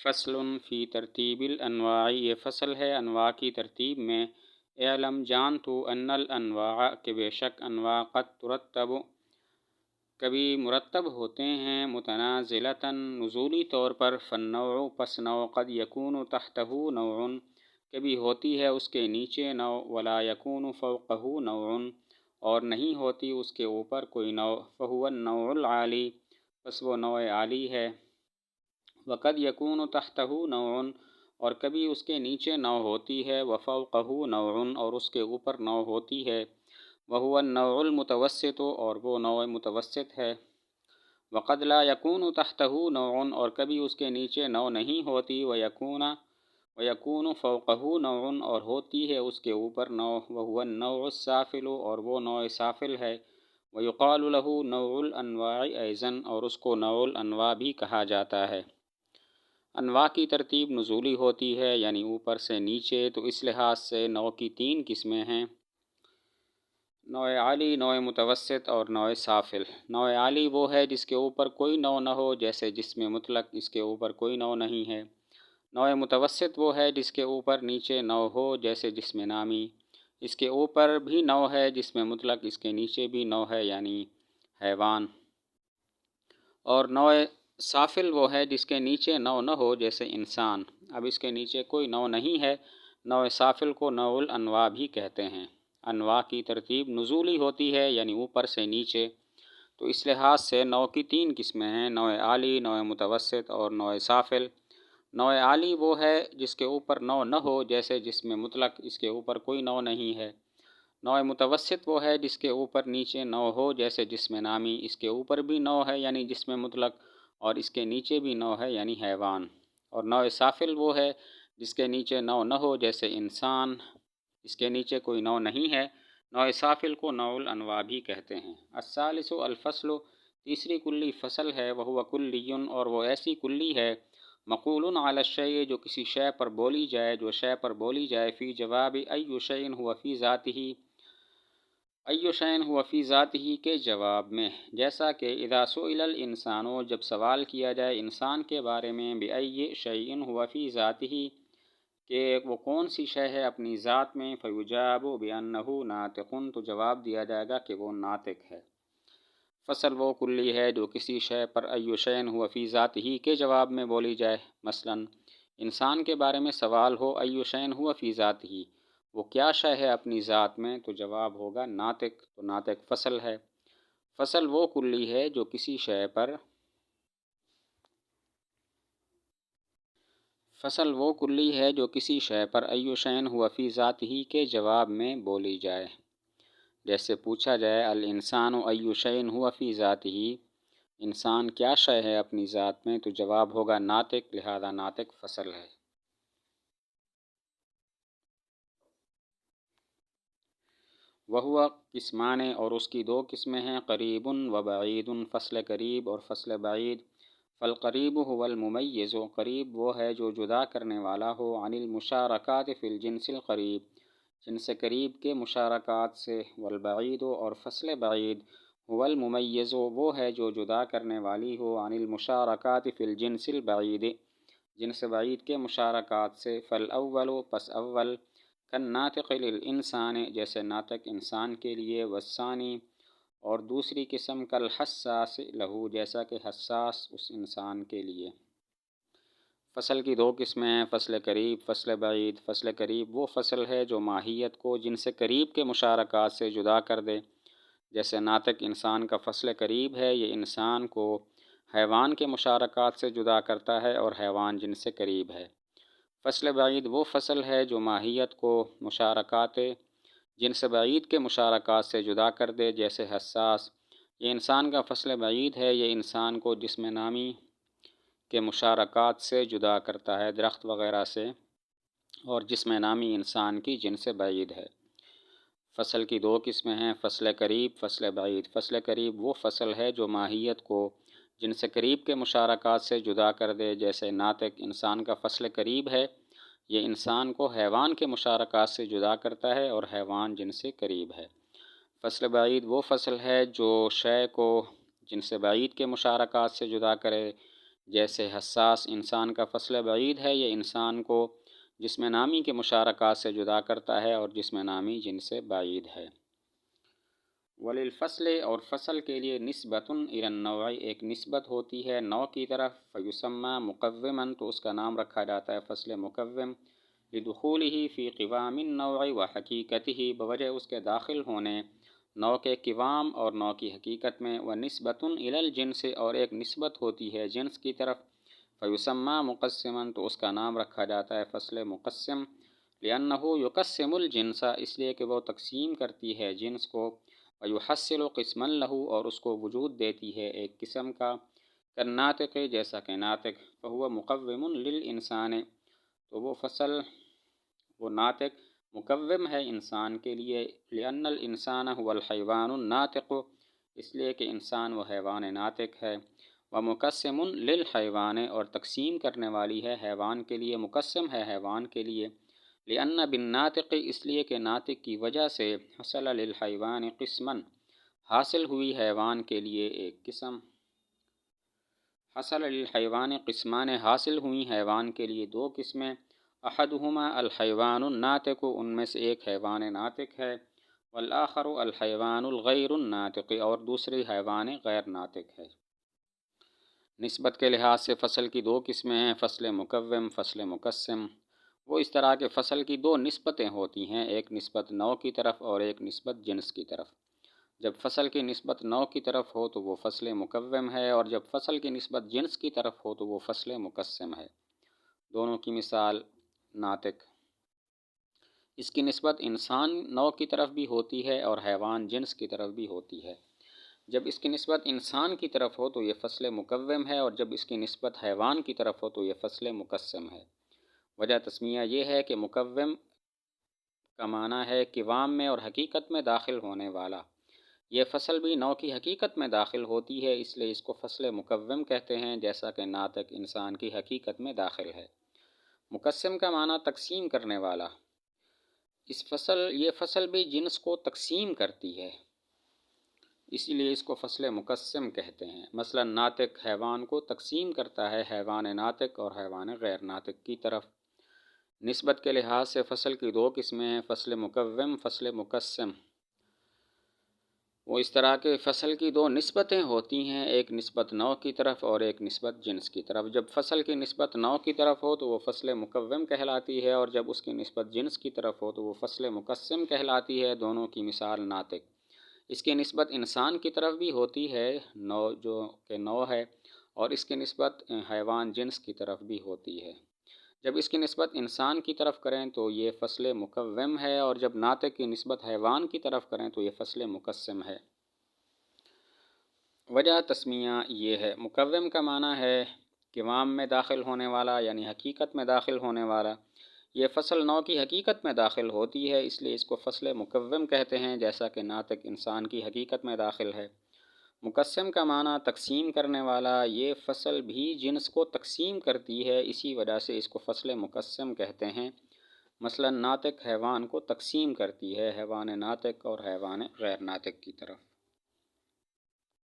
فصل فی ترتیب الانواع، یہ فصل ہے انواع کی ترتیب میں۔ اعلم جان تو ان الانواع کہ بے شک انواع قد ترتب کبھی مرتب ہوتے ہیں، متنازلتاً نزولی طور پر، فالنوع پس نوع قد یکون تحتہ نوع کبھی ہوتی ہے اس کے نیچے نوع، ولا یکون فوقہ نوع اور نہیں ہوتی اس کے اوپر کوئی نوع، فہو النوع العالی پس وہ نوع عالی ہے۔ وقد یکون تحتہ نوع اور کبھی اس کے نیچے نوع ہوتی ہے، وفوقہ نوع اور اس کے اوپر نوع ہوتی ہے، وہو النوع المتوسط اور وہ نوع متوسط ہے۔ وقد لا یکون تحتہ نوع اور کبھی اس کے نیچے نوع نہیں ہوتی، ویکون فوقہ نوع اور ہوتی ہے اس کے اوپر نوع، وہو النوع السافل اور وہ نوع سافل ہے، ویقال لہ نوع الانواع ایضاً اور اس کو نوع الانواع بھی کہا جاتا ہے۔ انواع کی ترتیب نزولی ہوتی ہے، یعنی اوپر سے نیچے، تو اس لحاظ سے نوع کی تین قسمیں ہیں: نوع عالی، نوع متوسط اور نوع سافل۔ نوع عالی وہ ہے جس کے اوپر کوئی نوع نہ ہو، جیسے جسم مطلق، اس کے اوپر کوئی نوع نہیں ہے۔ نوع متوسط وہ ہے جس کے اوپر نیچے نوع ہو، جیسے جسم نامی، اس کے اوپر بھی نوع ہے، جسم مطلق، اس کے نیچے بھی نوع ہے، یعنی حیوان۔ اور نوع سافل وہ ہے جس کے نیچے نوع نہ ہو، جیسے انسان، اب اس کے نیچے کوئی نوع نہیں ہے، نوع سافل کو نوع الانواع بھی کہتے ہیں۔ انواع کی ترتیب نزولی ہوتی ہے، یعنی اوپر سے نیچے، تو اس لحاظ سے نوع کی تین قسمیں ہیں: نوع عالی، نوع متوسط اور نوع سافل۔ نوع عالی وہ ہے جس کے اوپر نوع نہ ہو، جیسے جسم مطلق، اس کے اوپر کوئی نوع نہیں ہے۔ نوع متوسط وہ ہے جس کے اوپر نیچے نوع ہو، جیسے جسم نامی، اس کے اوپر بھی نوع ہے، یعنی جسم مطلق، اور اس کے نیچے بھی نوع ہے، یعنی حیوان۔ اور نوع سافل وہ ہے جس کے نیچے نوع نہ ہو، جیسے انسان، اس کے نیچے کوئی نوع نہیں ہے، نوع سافل کو نوع الانواع بھی کہتے ہیں۔ الثالث الفصل، تیسری کلی فصل ہے، وہو کلی اور وہ ایسی کلی ہے، مقول علی الشیء جو کسی شے پر بولی جائے، جو شے پر بولی جائے، فی جواب ای شیء ہو فی ذاتہ، ای شیء ہو فی ذاتہ کے جواب میں، جیسا کہ اذا سئل الانسان جب سوال کیا جائے انسان کے بارے میں، بأی شیء ہو فی ذاتہ کہ وہ کون سی شے ہے اپنی ذات میں، فیجاب بأنہ ناطق تو جواب دیا جائے گا کہ وہ ناطق ہے۔ فصل وہ کلی ہے جو کسی شے پر ای شیء ہو فی ذاتہ کے جواب میں بولی جائے، مثلا انسان کے بارے میں سوال ہو، ای شیء ہو فی ذاتہ وہ کیا شے ہے اپنی ذات میں، تو جواب ہوگا ناطق، تو ناطق فصل ہے۔ فصل وہ کلی ہے جو کسی شے پر فصل وہ کلی ہے جو کسی شے پر ای شیء ہو فی ذاتہ کے جواب میں بولی جائے، جیسے پوچھا جائے الانسان ای شیء ہو فی ذاتہ انسان کیا شے ہے اپنی ذات میں، تو جواب ہوگا ناطق، لہذا ناطق فصل ہے۔ وہو قسمان اور اس کی دو قسمیں ہیں، قریب و بعید، فصل قریب اور فصل بعید۔ فالقریب هو الممیز، قریب وہ ہے جو جدا کرنے والا ہو، عن المشارکات فی الجنس القریب جنس قریب کے مشارکات سے، والبعید اور فصل بعید هو الممیز وہ ہے جو جدا کرنے والی ہو، عن المشارکات فی الجنس البعید جنس بعید کے مشارکات سے۔ فالاول پس اول کالناطق للانسان جیسے ناطق انسان کے لیے، والثانی اور دوسری قسم کالحساس لہو جیسا کہ حساس اس انسان کے لیے۔ فصل کی دو قسمیں ہیں، فصل قریب، فصل بعید۔ فصل قریب وہ فصل ہے جو ماہیت کو جن سے قریب کے مشارکات سے جدا کر دے، جیسے ناطق انسان کا فصل قریب ہے، یہ انسان کو حیوان کے مشارکات سے جدا کرتا ہے اور حیوان جن سے قریب ہے۔ فصل بعید وہ فصل ہے جو ماہیت کو مشارکات جنس بعید کے مشارکات سے جدا کر دے، جیسے حساس، یہ انسان کا فصل بعید ہے، یہ انسان کو جسم نامی کے مشارکات سے جدا کرتا ہے، درخت وغیرہ سے، اور جسم نامی انسان کی جنس بعید ہے۔ فصل کی دو قسمیں ہیں، فصل قریب، فصل بعید۔ فصل قریب وہ فصل ہے جو ماہیت کو جن سے قریب کے مشارکات سے جدا کر دے، جیسے ناطق انسان کا فصل قریب ہے، یہ انسان کو حیوان کے مشارکات سے جدا کرتا ہے اور حیوان جن سے قریب ہے۔ فصل بعید وہ فصل ہے جو شے کو جن سے بعید کے مشارکات سے جدا کرے، جیسے حساس انسان کا فصل بعید ہے، یہ انسان کو جسم نامی کے مشارکات سے جدا کرتا ہے اور جسم نامی جن سے بعید ہے۔ وللفصل اور فصل کے لیے نسبۃ الی النوع ایک نسبت ہوتی ہے نوع کی طرف، فیسمى مقوما تو اس کا نام رکھا جاتا ہے فصل مقوم، لدخولہ فی قوام النوع وحقیقتہ بوجہ اس کے داخل ہونے نوع کے قوام اور نوع کی حقیقت میں، ونسبۃ الی الجنس اور ایک نسبت ہوتی ہے جنس کی طرف، فیسمى مقسما تو اس کا نام رکھا جاتا ہے فصل مقسم، لأنہ یقسم الجنس اس لیے کہ وہ تقسیم کرتی ہے جنس کو، ویحصل قسما لہ اور اس کو وجود دیتی ہے ایک قسم کا، کالناطق جیسا کہ ناطق، فہو مقوم للانسان تو وہ فصل وہ ناطق مقوم ہے انسان کے لیے، لأن الانسان هو الحیوان الناطق اس لیے کہ انسان وہ حیوان ناطق ہے، ومقسم للحیوان اور تقسیم کرنے والی ہے حیوان کے لیے، مقسم ہے حیوان کے لیے، لأن بالناطق اس لیے کہ ناطق کی وجہ سے حصل للحیوان قسما حاصل ہوئی حیوان کے لیے ایک قسم، حصل للحیوان قسمان حاصل ہوئی حیوان کے لیے دو قسمیں، احدہما الحیوان الناطق ان میں سے ایک حیوان ناطق ہے، والآخر الحیوان الغیر الناطق اور دوسری حیوان غیر ناطق ہے۔ نسبت کے لحاظ سے فصل کی دو قسمیں ہیں، فصل مقوم، فصل مقسم۔ وہ اس طرح کے فصل کی دو نسبتیں ہوتی ہیں، ایک نسبت نوع کی طرف اور ایک نسبت جنس کی طرف۔ جب فصل کی نسبت نوع کی طرف ہو تو وہ فصل مقوم ہے، اور جب فصل کی نسبت جنس کی طرف ہو تو وہ فصل مقسم ہے۔ دونوں کی مثال ناطق، اس کی نسبت انسان نوع کی طرف بھی ہوتی ہے اور حیوان جنس کی طرف بھی ہوتی ہے۔ جب اس کی نسبت انسان کی طرف ہو تو یہ فصل مقوم ہے، اور جب اس کی نسبت حیوان کی طرف ہو تو یہ فصل مقسم ہے۔ وجہ تسمیہ یہ ہے کہ مقوم کا معنی ہے قوام میں اور حقیقت میں داخل ہونے والا، یہ فصل بھی نوع کی حقیقت میں داخل ہوتی ہے اس لیے اس کو فصل مقوم کہتے ہیں، جیسا کہ ناطق انسان کی حقیقت میں داخل ہے۔ مقسم کا معنی تقسیم کرنے والا، یہ فصل بھی جنس کو تقسیم کرتی ہے اسی لیے اس کو فصل مقسم کہتے ہیں۔ مثلا ناطق حیوان کو تقسیم کرتا ہے حیوان ناطق اور حیوان غیر ناطق کی طرف۔ نسبت کے لحاظ سے فصل کی دو قسمیں ہیں، فصل مقوم، فصل مقسم۔ وہ اس طرح کے فصل کی دو نسبتیں ہوتی ہیں، ایک نسبت نوع کی طرف اور ایک نسبت جنس کی طرف۔ جب فصل کی نسبت نوع کی طرف ہو تو وہ فصل مقوم کہلاتی ہے، اور جب اس کی نسبت جنس کی طرف ہو تو وہ فصل مقسم کہلاتی ہے۔ دونوں کی مثال ناطق، اس کی نسبت انسان کی طرف بھی ہوتی ہے نوع جو کہ نوع ہے، اور اس کی نسبت حیوان جنس کی طرف بھی ہوتی ہے۔ جب اس کی نسبت انسان کی طرف کریں تو یہ فصل مقوم ہے، اور جب ناطق کی نسبت حیوان کی طرف کریں تو یہ فصل مقسم ہے۔ وجہ تسمیہ یہ ہے، مقوم کا معنی ہے قوام میں داخل ہونے والا یعنی حقیقت میں داخل ہونے والا، یہ فصل نوع کی حقیقت میں داخل ہوتی ہے اس لیے اس کو فصل مقوم کہتے ہیں، جیسا کہ ناطق انسان کی حقیقت میں داخل ہے۔ مقسم کا معنی تقسیم کرنے والا، یہ فصل بھی جنس کو تقسیم کرتی ہے اسی وجہ سے اس کو فصل مقسم کہتے ہیں۔ مثلا ناطق حیوان کو تقسیم کرتی ہے حیوان ناطق اور حیوان غیر ناطق کی طرف۔